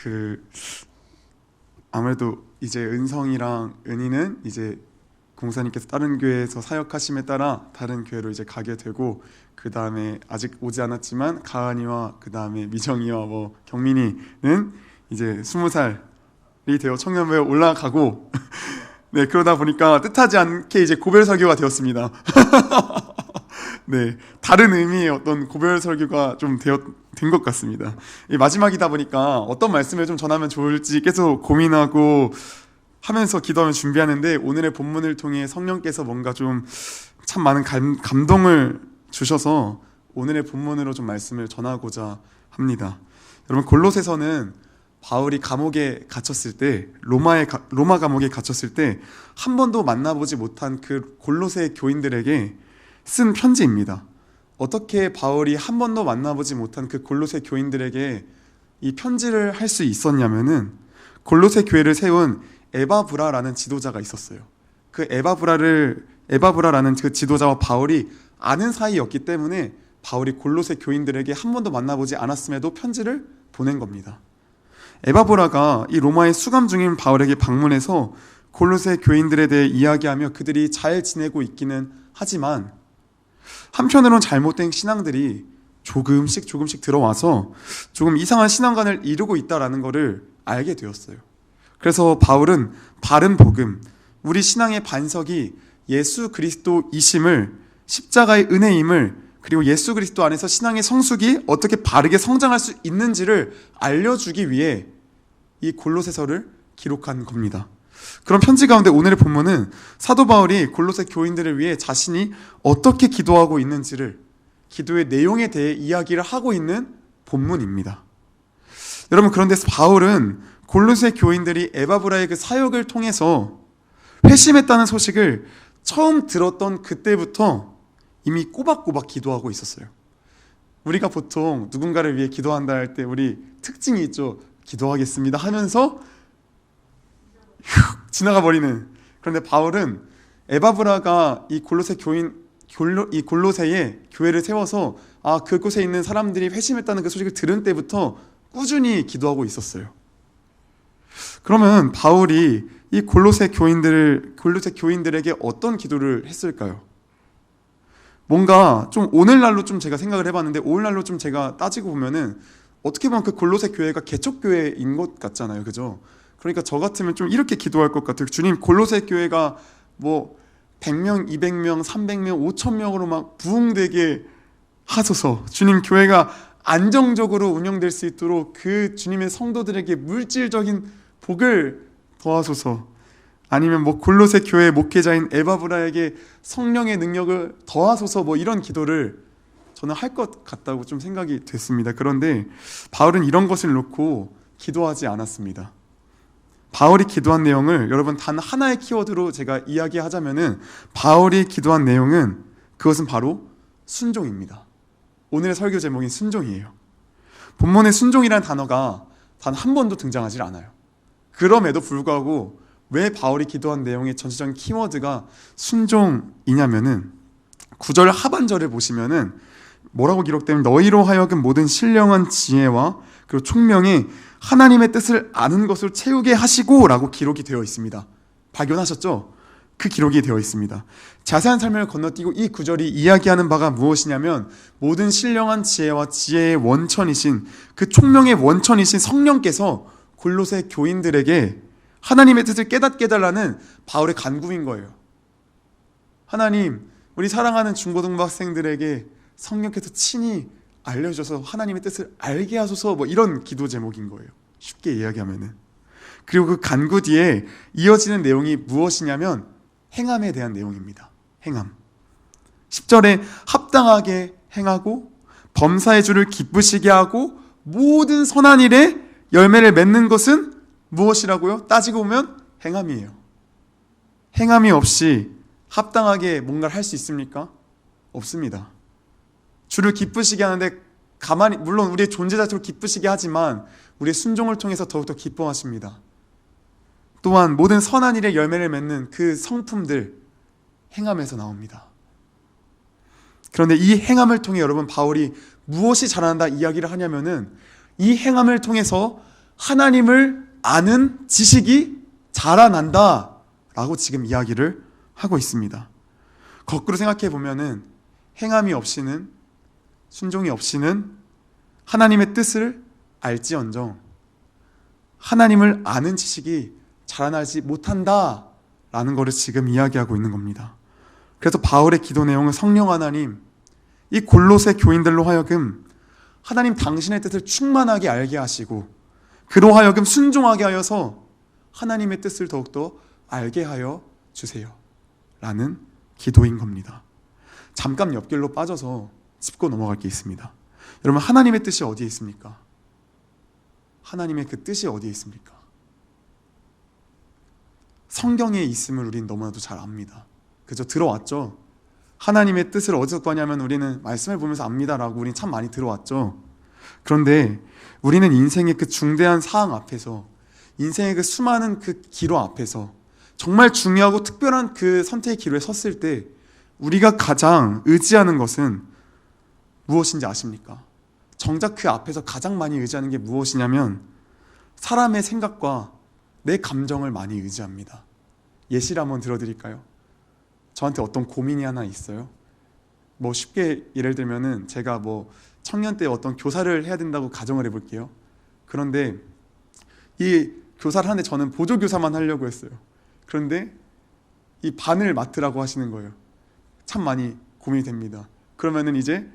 그 아무래도 이제 은성이랑 은희는 이제 공사님께서 다른 교회에서 사역하심에 따라 다른 교회로 이제 가게 되고, 그 다음에 아직 오지 않았지만 가은이와 그 다음에 미정이와 뭐 경민이는 이제 20살이 되어 청년부에 올라가고 네, 그러다 보니까 뜻하지 않게 이제 고별 설교가 되었습니다. 네, 다른 의미의 어떤 고별 설교가 좀 된 것 같습니다. 마지막이다 보니까 어떤 말씀을 좀 전하면 좋을지 계속 고민하고 하면서 기도하면 준비하는데, 오늘의 본문을 통해 성령께서 뭔가 좀 참 많은 감동을 주셔서 오늘의 본문으로 좀 말씀을 전하고자 합니다. 여러분, 골로새서는 바울이 감옥에 갇혔을 때, 로마 감옥에 갇혔을 때 한 번도 만나보지 못한 그 골로새 교인들에게 쓴 편지입니다. 어떻게 바울이 한 번도 만나보지 못한 그 골로새 교인들에게 이 편지를 할 수 있었냐면은, 골로새 교회를 세운 에바브라라는 지도자가 있었어요. 그 에바브라라는 그 지도자와 바울이 아는 사이였기 때문에 바울이 골로새 교인들에게 한 번도 만나보지 않았음에도 편지를 보낸 겁니다. 에바브라가 이 로마의 수감 중인 바울에게 방문해서 골로새 교인들에 대해 이야기하며 그들이 잘 지내고 있기는 하지만, 한편으로는 잘못된 신앙들이 조금씩 들어와서 조금 이상한 신앙관을 이루고 있다는 것을 알게 되었어요. 그래서 바울은 바른 복음, 우리 신앙의 반석이 예수 그리스도이심을, 십자가의 은혜임을, 그리고 예수 그리스도 안에서 신앙의 성숙이 어떻게 바르게 성장할 수 있는지를 알려주기 위해 이 골로새서를 기록한 겁니다. 그런 편지 가운데 오늘의 본문은 사도 바울이 골로새 교인들을 위해 자신이 어떻게 기도하고 있는지를, 기도의 내용에 대해 이야기를 하고 있는 본문입니다. 여러분, 그런데 바울은 골로새 교인들이 에바브라의 그 사역을 통해서 회심했다는 소식을 처음 들었던 그때부터 이미 꼬박꼬박 기도하고 있었어요. 우리가 보통 누군가를 위해 기도한다 할 때 우리 특징이 있죠. 기도하겠습니다 하면서 휙 지나가 버리는. 그런데 바울은 에바브라가 이 골로새에 교회를 세워서 그곳에 있는 사람들이 회심했다는 그 소식을 들은 때부터 꾸준히 기도하고 있었어요. 그러면 바울이 이 골로새 교인들에게 어떤 기도를 했을까요? 뭔가 좀 오늘날로 좀 제가 생각을 해봤는데, 오늘날로 좀 제가 따지고 보면은 어떻게 보면 그 골로새 교회가 개척교회인 것 같잖아요, 그죠? 그러니까 저 같으면 좀 이렇게 기도할 것 같아요. 주님, 골로새 교회가 뭐 100명, 200명, 300명, 5,000명으로 막 부흥되게 하소서. 주님, 교회가 안정적으로 운영될 수 있도록 그 주님의 성도들에게 물질적인 복을 더하소서. 아니면 뭐 골로새 교회 목회자인 에바브라에게 성령의 능력을 더하소서, 뭐 이런 기도를 저는 할 것 같다고 좀 생각이 됐습니다. 그런데 바울은 이런 것을 놓고 기도하지 않았습니다. 바울이 기도한 내용을 여러분 단 하나의 키워드로 제가 이야기하자면은, 바울이 기도한 내용은, 그것은 바로 순종입니다. 오늘의 설교 제목인 순종이에요. 본문의 순종이라는 단어가 단 한 번도 등장하지 않아요. 그럼에도 불구하고 왜 바울이 기도한 내용의 전체적인 키워드가 순종이냐면은, 9절 하반절을 보시면은 뭐라고 기록되면, 너희로 하여금 모든 신령한 지혜와 그리고 총명이 하나님의 뜻을 아는 것을 채우게 하시고 라고 기록이 되어 있습니다. 발견하셨죠? 그 기록이 되어 있습니다. 자세한 설명을 건너뛰고 이 구절이 이야기하는 바가 무엇이냐면, 모든 신령한 지혜와 지혜의 원천이신, 그 총명의 원천이신 성령께서 골로새 교인들에게 하나님의 뜻을 깨닫게 해달라는 바울의 간구인 거예요. 하나님, 우리 사랑하는 중고등부 학생들에게 성령께서 친히 알려주셔서 하나님의 뜻을 알게 하소서, 뭐 이런 기도 제목인 거예요. 쉽게 이야기하면은. 그리고 그 간구 뒤에 이어지는 내용이 무엇이냐면 행함에 대한 내용입니다. 행함. 10절에 합당하게 행하고 범사의 주를 기쁘시게 하고 모든 선한 일에 열매를 맺는 것은 무엇이라고요? 따지고 보면 행함이에요. 행함이 없이 합당하게 뭔가를 할 수 있습니까? 없습니다. 주를 기쁘시게 하는데 가만히, 물론 우리의 존재 자체로 기쁘시게 하지만 우리의 순종을 통해서 더욱더 기뻐하십니다. 또한 모든 선한 일에 열매를 맺는 그 성품들, 행함에서 나옵니다. 그런데 이 행함을 통해 여러분, 바울이 무엇이 자라난다 이야기를 하냐면은, 이 행함을 통해서 하나님을 아는 지식이 자라난다 라고 지금 이야기를 하고 있습니다. 거꾸로 생각해 보면은 행함이 없이는, 순종이 없이는 하나님의 뜻을 알지언정 하나님을 아는 지식이 자라나지 못한다 라는 것을 지금 이야기하고 있는 겁니다. 그래서 바울의 기도 내용은 성령 하나님, 이 골로새 교인들로 하여금 하나님 당신의 뜻을 충만하게 알게 하시고 그로 하여금 순종하게 하여서 하나님의 뜻을 더욱더 알게 하여 주세요 라는 기도인 겁니다. 잠깐 옆길로 빠져서 짚고 넘어갈 게 있습니다. 여러분, 하나님의 뜻이 어디에 있습니까? 하나님의 그 뜻이 어디에 있습니까? 성경에 있음을 우린 너무나도 잘 압니다. 그죠? 들어왔죠? 하나님의 뜻을 어디서 구하냐면 우리는 말씀을 보면서 압니다라고 우린 참 많이 들어왔죠. 그런데 우리는 인생의 그 중대한 사항 앞에서, 인생의 그 수많은 그 기로 앞에서 정말 중요하고 특별한 그 선택의 기로에 섰을 때 우리가 가장 의지하는 것은 무엇인지 아십니까? 정작 그 앞에서 가장 많이 의지하는 게 무엇이냐면 사람의 생각과 내 감정을 많이 의지합니다. 예시를 한번 들어드릴까요? 저한테 어떤 고민이 하나 있어요. 뭐 쉽게 예를 들면은 제가 뭐 청년 때 어떤 교사를 해야 된다고 가정을 해볼게요. 그런데 이 교사를 하는데 저는 보조교사만 하려고 했어요. 그런데 이 반을 맡으라고 하시는 거예요. 참 많이 고민이 됩니다. 그러면은 이제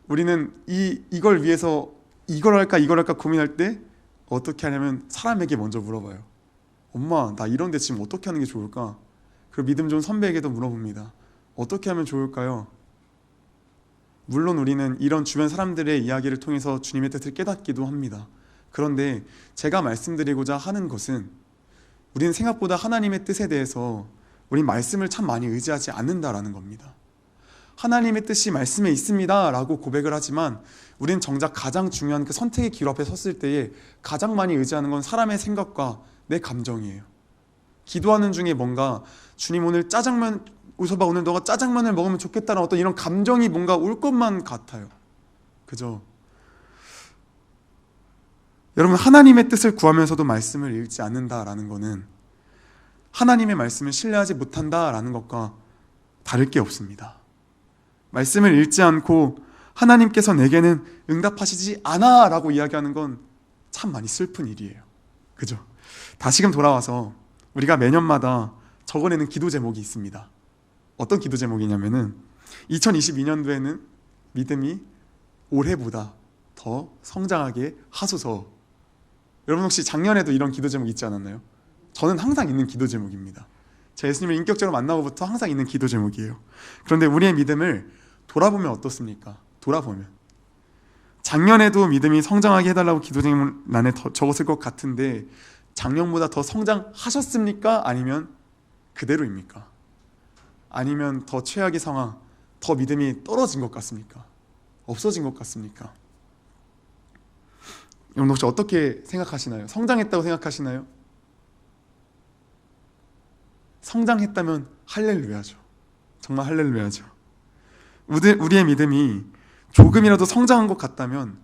우리는 이걸 위해서 이걸 할까 고민할 때 어떻게 하냐면 사람에게 먼저 물어봐요. 엄마, 나 이런데 지금 어떻게 하는 게 좋을까? 그리고 믿음 좋은 선배에게도 물어봅니다. 어떻게 하면 좋을까요? 물론 우리는 이런 주변 사람들의 이야기를 통해서 주님의 뜻을 깨닫기도 합니다. 그런데 제가 말씀드리고자 하는 것은 우리는 생각보다 하나님의 뜻에 대해서 우리 말씀을 참 많이 의지하지 않는다라는 겁니다. 하나님의 뜻이 말씀에 있습니다 라고 고백을 하지만 우리는 정작 가장 중요한 그 선택의 길 앞에 섰을 때에 가장 많이 의지하는 건 사람의 생각과 내 감정이에요. 기도하는 중에 뭔가 주님 오늘 짜장면 웃어봐, 오늘 너가 짜장면을 먹으면 좋겠다는 어떤 이런 감정이 뭔가 올 것만 같아요. 그죠? 여러분, 하나님의 뜻을 구하면서도 말씀을 읽지 않는다라는 것은 하나님의 말씀을 신뢰하지 못한다라는 것과 다를 게 없습니다. 말씀을 읽지 않고 하나님께서 내게는 응답하시지 않아 라고 이야기하는 건 참 많이 슬픈 일이에요. 그죠? 다시금 돌아와서 우리가 매년마다 적어내는 기도 제목이 있습니다. 어떤 기도 제목이냐면은 2022년도에는 믿음이 올해보다 더 성장하게 하소서. 여러분 혹시 작년에도 이런 기도 제목 있지 않았나요? 저는 항상 있는 기도 제목입니다. 제가 예수님을 인격적으로 만나고부터 항상 있는 기도 제목이에요. 그런데 우리의 믿음을 돌아보면 어떻습니까? 돌아보면 작년에도 믿음이 성장하게 해달라고 기도 제목란에 적었을 것 같은데 작년보다 더 성장하셨습니까? 아니면 그대로입니까? 아니면 더 최악의 상황, 더 믿음이 떨어진 것 같습니까? 없어진 것 같습니까? 여러분 혹시 어떻게 생각하시나요? 성장했다고 생각하시나요? 성장했다면 할렐루야죠. 정말 할렐루야죠. 우리의 믿음이 조금이라도 성장한 것 같다면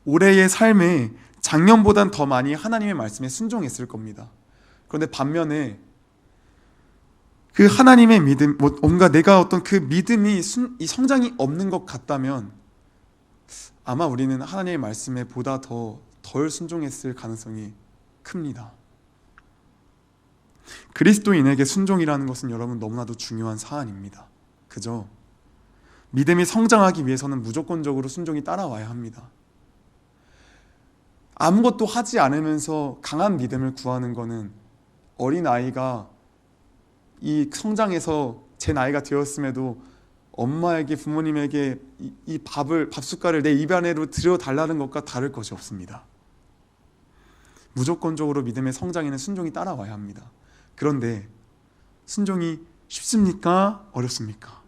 올해의 삶에 작년보단 더 많이 하나님의 말씀에 순종했을 겁니다. 그런데 반면에 그 하나님의 믿음, 뭔가 내가 어떤 그 믿음이 이 성장이 없는 것 같다면 아마 우리는 하나님의 말씀에 보다 덜 순종했을 가능성이 큽니다. 그리스도인에게 순종이라는 것은 여러분 너무나도 중요한 사안입니다. 그죠? 믿음이 성장하기 위해서는 무조건적으로 순종이 따라와야 합니다. 아무것도 하지 않으면서 강한 믿음을 구하는 것은 어린아이가 이 성장해서 제 나이가 되었음에도 엄마에게, 부모님에게 이 밥숟갈을 내 입 안으로 들여달라는 것과 다를 것이 없습니다. 무조건적으로 믿음의 성장에는 순종이 따라와야 합니다. 그런데 순종이 쉽습니까? 어렵습니까?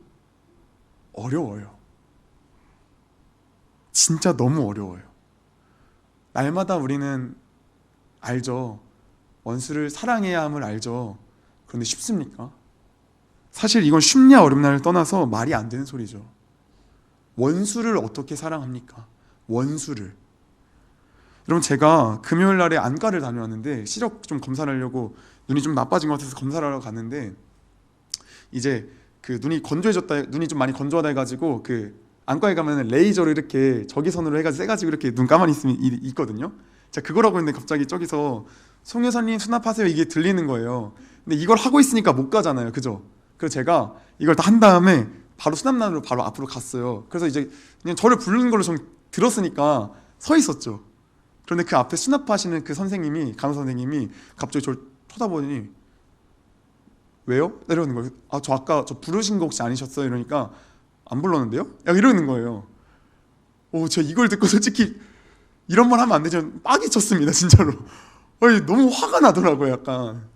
어려워요. 진짜 너무 어려워요. 날마다 우리는 알죠. 원수를 사랑해야 함을 알죠. 그런데 쉽습니까? 사실 이건 쉽냐 어렵냐를 떠나서 말이 안 되는 소리죠. 원수를 어떻게 사랑합니까? 원수를. 여러분, 제가 금요일 날에 안과를 다녀왔는데 시력 좀 검사를 하려고, 눈이 좀 나빠진 것 같아서 검사를 하러 갔는데, 이제 그 눈이 좀 많이 건조하다 해가지고 그 안과에 가면 레이저로 이렇게 적외선으로 해가지고 세가지고 이렇게 눈 가만히 있으면 있거든요. 제가 그거라고 했는데 갑자기 저기서 송 여사님 수납하세요 이게 들리는 거예요. 근데 이걸 하고 있으니까 못 가잖아요, 그죠? 그래서 제가 이걸 다 한 다음에 바로 수납란으로 바로 앞으로 갔어요. 그래서 이제 그냥 저를 부르는 걸로 좀 들었으니까 서 있었죠. 그런데 그 앞에 수납하시는 그 선생님이, 간호 선생님이 갑자기 저를 쳐다보더니 왜요? 이러는 거예요. 저 아까 저 부르신 거 혹시 아니셨어요? 이러니까 안 불렀는데요? 야, 이러는 거예요. 제가 이걸 듣고 솔직히 이런 말 하면 안 되죠. 빡이 쳤습니다, 진짜로. 너무 화가 나더라고요, 약간.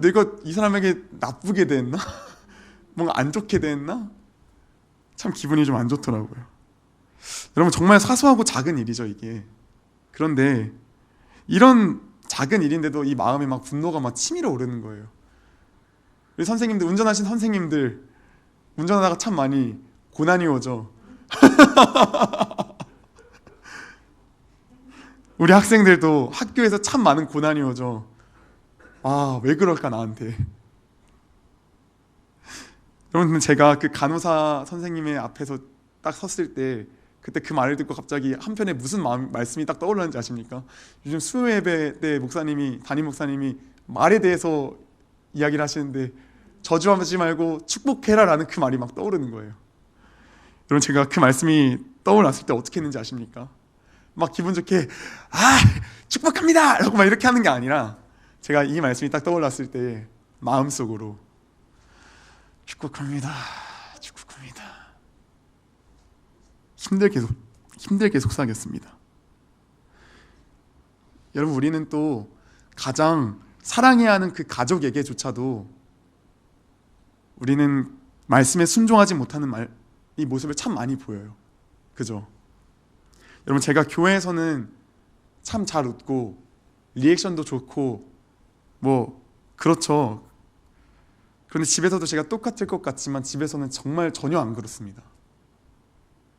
내가 이 사람에게 나쁘게 대했나? 뭔가 안 좋게 대했나? 참 기분이 좀 안 좋더라고요. 여러분, 정말 사소하고 작은 일이죠, 이게. 그런데 이런 작은 일인데도 이 마음에 막 분노가 막 치밀어 오르는 거예요. 우리 선생님들, 운전하신 선생님들, 운전하다가 참 많이 고난이 오죠. 우리 학생들도 학교에서 참 많은 고난이 오죠. 왜 그럴까 나한테. 여러분, 제가 그 간호사 선생님의 앞에서 딱 섰을 때 그때 그 말을 듣고 갑자기 한편에 무슨 말씀이 딱 떠올랐는지 아십니까? 요즘 수요예배 때 담임 목사님이 말에 대해서 이야기를 하시는데 저주하지 말고 축복해라라는 그 말이 막 떠오르는 거예요. 여러분, 제가 그 말씀이 떠올랐을 때 어떻게 했는지 아십니까? 막 기분 좋게 축복합니다! 라고 막 이렇게 하는 게 아니라, 제가 이 말씀이 딱 떠올랐을 때 마음속으로 축복합니다. 힘들게 속삭였습니다. 여러분, 우리는 또 가장 사랑해야 하는 그 가족에게조차도 우리는 말씀에 순종하지 못하는 이 모습을 참 많이 보여요. 그죠? 여러분, 제가 교회에서는 참 잘 웃고 리액션도 좋고 그렇죠. 그런데 집에서도 제가 똑같을 것 같지만 집에서는 정말 전혀 안 그렇습니다.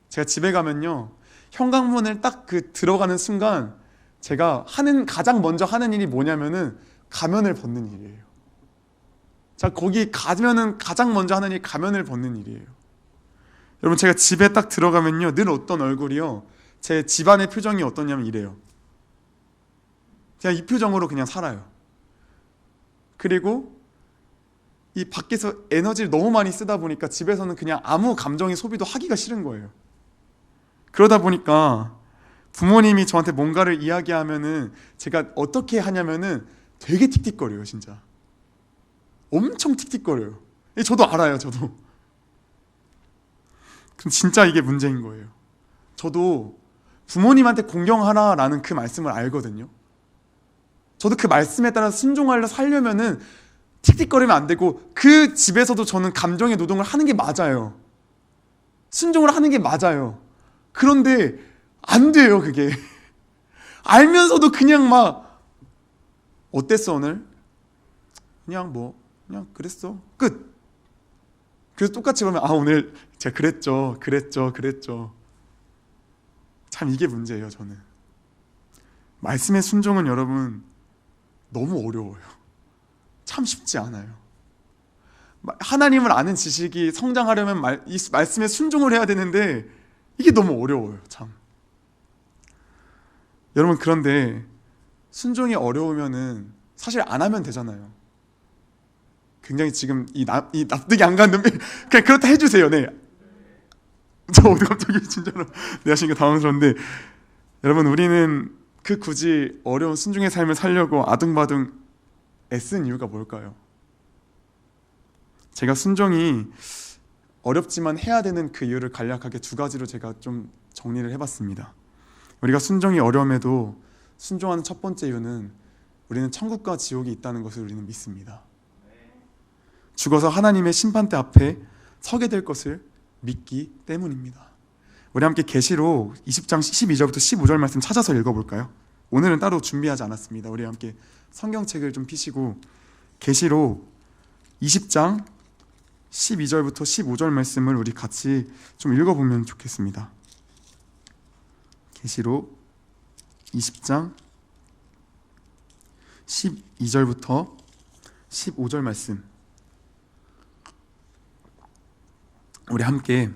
제가 집에 가면요, 현관문을 딱 들어가는 순간 제가 가장 먼저 하는 일이 뭐냐면은 가면을 벗는 일이에요. 자, 거기 가면은 가장 먼저 하는 일이 가면을 벗는 일이에요. 여러분, 제가 집에 딱 들어가면요, 늘 어떤 얼굴이요, 제 집안의 표정이 어떠냐면 이래요. 그냥 이 표정으로 그냥 살아요. 그리고 이 밖에서 에너지를 너무 많이 쓰다 보니까 집에서는 그냥 아무 감정의 소비도 하기가 싫은 거예요. 그러다 보니까 부모님이 저한테 뭔가를 이야기하면은 제가 어떻게 하냐면은 되게 틱틱거려요, 진짜. 엄청 틱틱거려요. 저도 알아요, 저도. 그럼 진짜 이게 문제인 거예요. 저도 부모님한테 공경하라라는 그 말씀을 알거든요. 저도 그 말씀에 따라 순종하려 살려면은 틱틱거리면 안 되고, 그 집에서도 저는 감정의 노동을 하는 게 맞아요. 순종을 하는 게 맞아요. 그런데 안 돼요, 그게. 알면서도 그냥 막 어땠어 오늘? 그냥 그랬어. 끝. 그래서 똑같이 보면 오늘 제가 그랬죠. 참 이게 문제예요, 저는. 말씀의 순종은 여러분 너무 어려워요. 참 쉽지 않아요. 하나님을 아는 지식이 성장하려면 이 말씀에 순종을 해야 되는데 이게 너무 어려워요, 참. 여러분, 그런데 순종이 어려우면은 사실 안 하면 되잖아요. 굉장히 지금 이 납득이 안 가는 눈빛, 그냥 그렇다 해주세요. 네. 저 갑자기 진짜로 내 하시니까 당황스러운데, 여러분, 우리는 굳이 어려운 순종의 삶을 살려고 아둥바둥 애쓴 이유가 뭘까요? 제가 순종이 어렵지만 해야 되는 그 이유를 간략하게 두 가지로 제가 좀 정리를 해봤습니다. 우리가 순종이 어려움에도 순종하는 첫 번째 이유는 우리는 천국과 지옥이 있다는 것을 우리는 믿습니다. 죽어서 하나님의 심판대 앞에 서게 될 것을 믿기 때문입니다. 우리 함께 계시록 20장 12절부터 15절 말씀 찾아서 읽어볼까요? 오늘은 따로 준비하지 않았습니다. 우리 함께 성경책을 좀 펴시고 계시록 20장 12절부터 15절 말씀을 우리 같이 좀 읽어보면 좋겠습니다. 계시록 20장 12절부터 15절 말씀, 우리 함께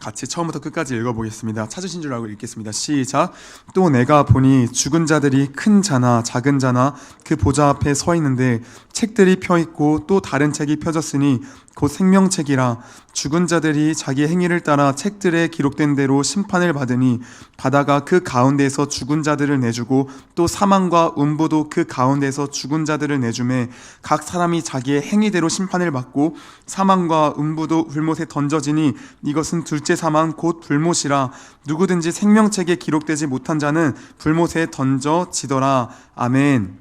같이 처음부터 끝까지 읽어보겠습니다. 찾으신 줄 알고 읽겠습니다. 시작. 또 내가 보니 죽은 자들이 큰 자나 작은 자나 그 보좌 앞에 서 있는데 책들이 펴 있고 또 다른 책이 펴졌으니 곧 생명책이라. 죽은 자들이 자기 행위를 따라 책들에 기록된 대로 심판을 받으니 바다가 그 가운데에서 죽은 자들을 내주고 또 사망과 음부도 그 가운데에서 죽은 자들을 내주매 각 사람이 자기의 행위대로 심판을 받고 사망과 음부도 불못에 던져지니 이것은 둘째 사망 곧 불못이라. 누구든지 생명책에 기록되지 못한 자는 불못에 던져지더라. 아멘.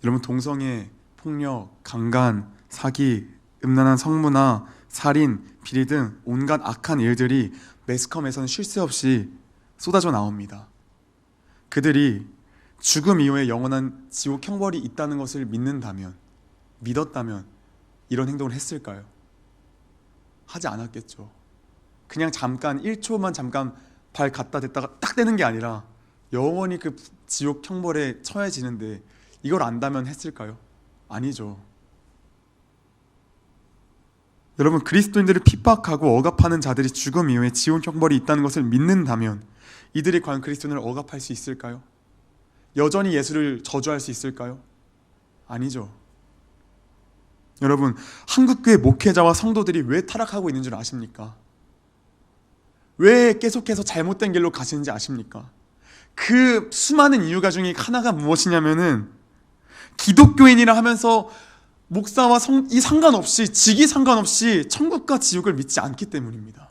여러분, 동성애, 폭력, 강간, 사기, 음란한 성문화, 살인, 비리 등 온갖 악한 일들이 매스컴에서는 쉴 새 없이 쏟아져 나옵니다. 그들이 죽음 이후에 영원한 지옥 형벌이 있다는 것을 믿었다면 이런 행동을 했을까요? 하지 않았겠죠. 그냥 잠깐 1초만 잠깐 발 갖다 댔다가 딱 떼는 게 아니라 영원히 그 지옥 형벌에 처해지는데 이걸 안다면 했을까요? 아니죠. 여러분, 그리스도인들을 핍박하고 억압하는 자들이 죽음 이후에 지옥 형벌이 있다는 것을 믿는다면 이들이 과연 그리스도인을 억압할 수 있을까요? 여전히 예수를 저주할 수 있을까요? 아니죠. 여러분, 한국교회 목회자와 성도들이 왜 타락하고 있는 줄 아십니까? 왜 계속해서 잘못된 길로 가시는지 아십니까? 그 수많은 이유가 중에 하나가 무엇이냐면은 기독교인이라 하면서 목사와 이 상관없이, 직위 상관없이 천국과 지옥을 믿지 않기 때문입니다.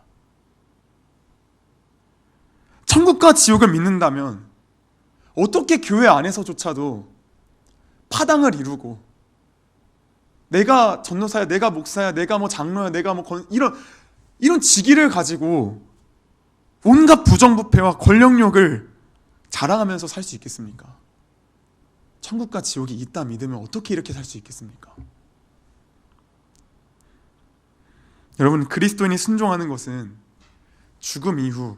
천국과 지옥을 믿는다면 어떻게 교회 안에서조차도 파당을 이루고 내가 전도사야, 내가 목사야, 내가 뭐 장로야, 내가 뭐 이런 직위를 가지고 온갖 부정부패와 권력욕을 자랑하면서 살 수 있겠습니까? 천국과 지옥이 있다 믿으면 어떻게 이렇게 살 수 있겠습니까? 여러분, 그리스도인이 순종하는 것은 죽음 이후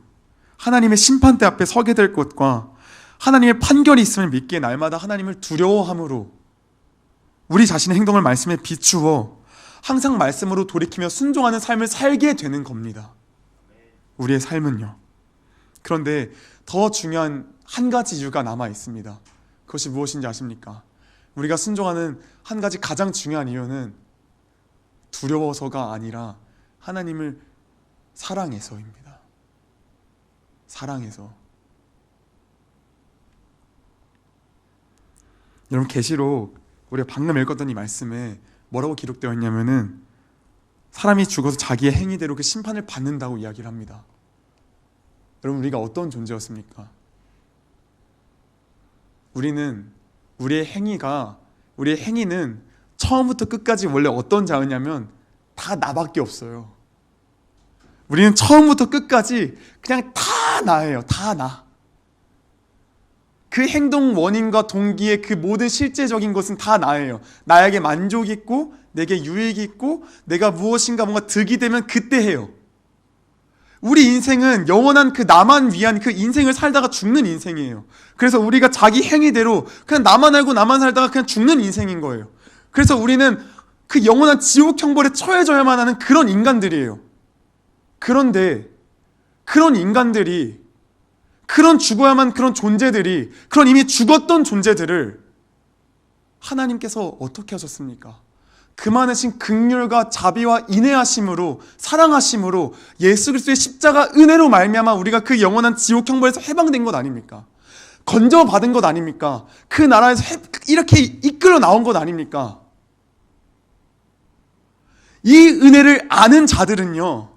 하나님의 심판대 앞에 서게 될 것과 하나님의 판결이 있음을 믿기에 날마다 하나님을 두려워함으로 우리 자신의 행동을 말씀에 비추어 항상 말씀으로 돌이키며 순종하는 삶을 살게 되는 겁니다. 우리의 삶은요. 그런데 더 중요한 한 가지 이유가 남아 있습니다. 그것이 무엇인지 아십니까? 우리가 순종하는 한 가지 가장 중요한 이유는 두려워서가 아니라 하나님을 사랑해서입니다. 사랑해서. 여러분, 계시록 우리가 방금 읽었던 이 말씀에 뭐라고 기록되어 있냐면은 사람이 죽어서 자기의 행위대로 그 심판을 받는다고 이야기를 합니다. 여러분, 우리가 어떤 존재였습니까? 우리의 행위는 처음부터 끝까지 원래 어떤 자였냐면 다 나밖에 없어요. 우리는 처음부터 끝까지 그냥 다 나예요. 다 나. 그 행동 원인과 동기의 그 모든 실제적인 것은 다 나예요. 나에게 만족이 있고 내게 유익이 있고 내가 무엇인가 뭔가 득이 되면 그때 해요. 우리 인생은 영원한 그 나만 위한 그 인생을 살다가 죽는 인생이에요. 그래서 우리가 자기 행위대로 그냥 나만 알고 나만 살다가 그냥 죽는 인생인 거예요. 그래서 우리는 그 영원한 지옥 형벌에 처해져야만 하는 그런 인간들이에요. 그런데 그런 인간들이, 그런 죽어야만 그런 존재들이, 그런 이미 죽었던 존재들을 하나님께서 어떻게 하셨습니까? 그 많으신 긍휼과 자비와 인애하심으로, 사랑하심으로 예수 그리스도의 십자가 은혜로 말미암아 우리가 그 영원한 지옥 형벌에서 해방된 것 아닙니까? 건져받은 것 아닙니까? 그 나라에서 이렇게 이끌어 나온 것 아닙니까? 이 은혜를 아는 자들은요,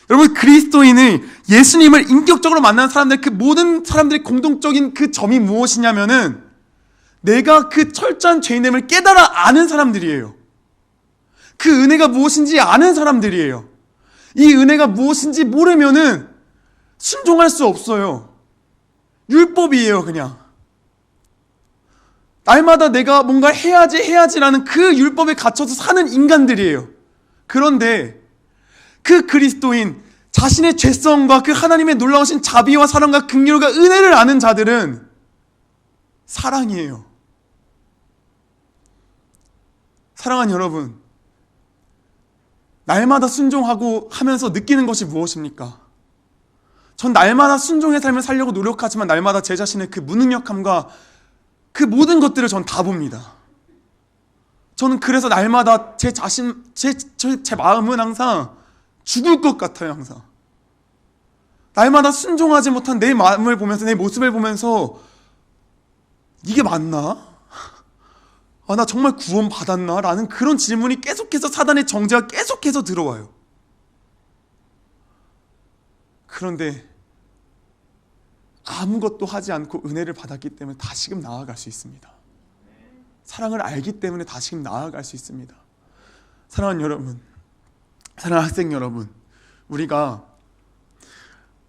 여러분, 그리스도인의 예수님을 인격적으로 만난 사람들, 그 모든 사람들의 공동적인 그 점이 무엇이냐면은 내가 그 철저한 죄인됨을 깨달아 아는 사람들이에요. 그 은혜가 무엇인지 아는 사람들이에요. 이 은혜가 무엇인지 모르면은 순종할 수 없어요. 율법이에요, 그냥. 날마다 내가 뭔가 해야지라는 그 율법에 갇혀서 사는 인간들이에요. 그런데 그 그리스도인, 자신의 죄성과 그 하나님의 놀라우신 자비와 사랑과 긍휼과 은혜를 아는 자들은 사랑이에요. 사랑하는 여러분, 날마다 순종하고 하면서 느끼는 것이 무엇입니까? 전 날마다 순종의 삶을 살려고 노력하지만 날마다 제 자신의 그 무능력함과 그 모든 것들을 전 다 봅니다. 저는 그래서 날마다 제 자신, 제 마음은 항상 죽을 것 같아요, 항상. 날마다 순종하지 못한 내 마음을 보면서, 내 모습을 보면서, 이게 맞나? 나 정말 구원 받았나? 라는 그런 질문이 계속해서 사단의 정죄가 계속해서 들어와요. 그런데 아무것도 하지 않고 은혜를 받았기 때문에 다시금 나아갈 수 있습니다. 사랑을 알기 때문에 다시금 나아갈 수 있습니다. 사랑하는 여러분, 사랑하는 학생 여러분, 우리가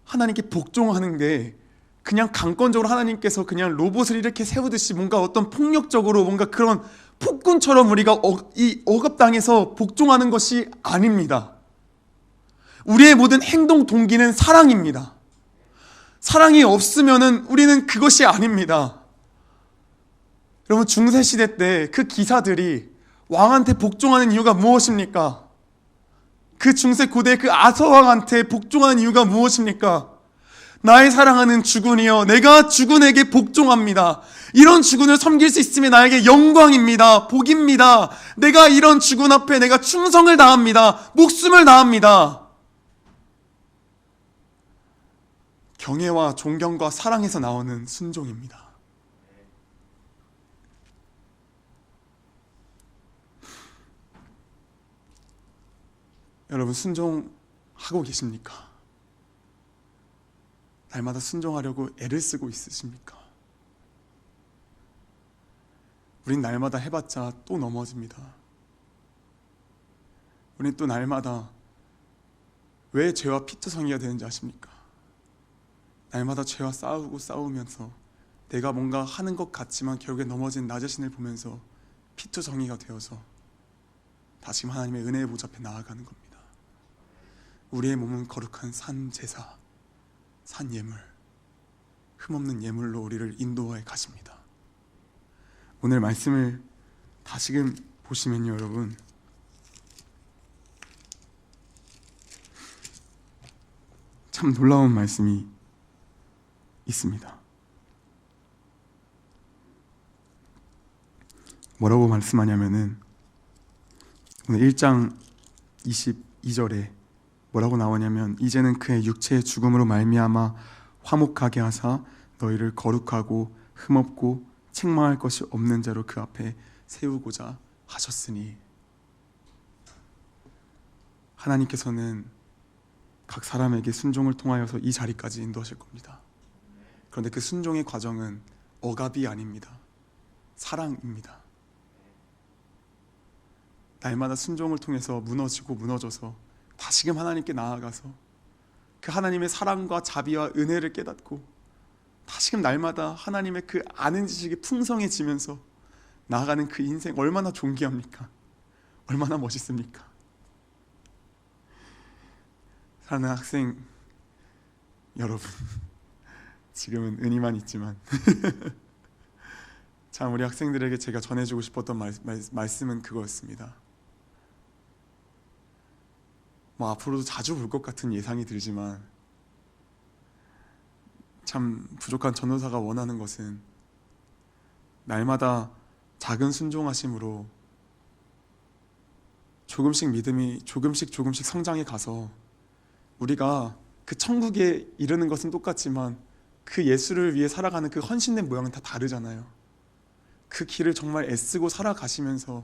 하나님께 복종하는 게 그냥 강권적으로 하나님께서 그냥 로봇을 이렇게 세우듯이 뭔가 어떤 폭력적으로 뭔가 그런 폭군처럼 우리가 이 억압당해서 복종하는 것이 아닙니다. 우리의 모든 행동 동기는 사랑입니다. 사랑이 없으면은 우리는 그것이 아닙니다. 여러분, 중세시대 때 그 기사들이 왕한테 복종하는 이유가 무엇입니까? 그 중세 고대 그 아서왕한테 복종하는 이유가 무엇입니까? 나의 사랑하는 주군이여, 내가 주군에게 복종합니다. 이런 주군을 섬길 수 있으면 나에게 영광입니다. 복입니다. 내가 이런 주군 앞에 내가 충성을 다합니다. 목숨을 다합니다. 경애와 존경과 사랑에서 나오는 순종입니다. 여러분, 순종하고 계십니까? 날마다 순종하려고 애를 쓰고 있으십니까? 우린 날마다 해봤자 또 넘어집니다. 우린 또 날마다 왜 죄와 피투성이가 되는지 아십니까? 날마다 죄와 싸우면서 내가 뭔가 하는 것 같지만 결국에 넘어진 나 자신을 보면서 피투성이가 되어서 다시금 하나님의 은혜의 보좌 앞에 나아가는 겁니다. 우리의 몸은 거룩한 산 제사, 산 예물, 흠없는 예물로 우리를 인도해 가십니다. 오늘 말씀을 다시금 보시면요, 여러분, 참 놀라운 말씀이 있습니다. 뭐라고 말씀하냐면은 오늘 1장 22절에 뭐라고 나오냐면, 이제는 그의 육체의 죽음으로 말미암아 화목하게 하사 너희를 거룩하고 흠없고 책망할 것이 없는 자로 그 앞에 세우고자 하셨으니, 하나님께서는 각 사람에게 순종을 통하여서 이 자리까지 인도하실 겁니다. 그런데 그 순종의 과정은 억압이 아닙니다. 사랑입니다. 날마다 순종을 통해서 무너져서 다시금 하나님께 나아가서 그 하나님의 사랑과 자비와 은혜를 깨닫고 다시금 날마다 하나님의 그 아는 지식이 풍성해지면서 나아가는 그 인생, 얼마나 존귀합니까? 얼마나 멋있습니까? 사랑하는 학생 여러분, 지금은 은희만 있지만 참 우리 학생들에게 제가 전해주고 싶었던 말씀은 그거였습니다. 앞으로도 자주 볼 것 같은 예상이 들지만 참 부족한 전도사가 원하는 것은 날마다 작은 순종하심으로 조금씩 믿음이 조금씩 성장해 가서 우리가 그 천국에 이르는 것은 똑같지만 그 예수를 위해 살아가는 그 헌신된 모양은 다 다르잖아요. 그 길을 정말 애쓰고 살아가시면서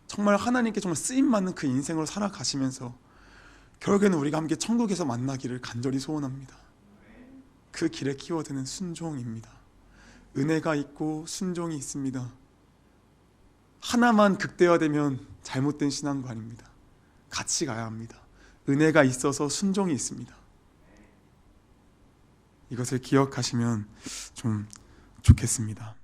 정말 하나님께 정말 쓰임받는 그 인생으로 살아가시면서 결국에는 우리가 함께 천국에서 만나기를 간절히 소원합니다. 그 길의 키워드는 순종입니다. 은혜가 있고 순종이 있습니다. 하나만 극대화되면 잘못된 신앙관입니다. 같이 가야 합니다. 은혜가 있어서 순종이 있습니다. 이것을 기억하시면 좀 좋겠습니다.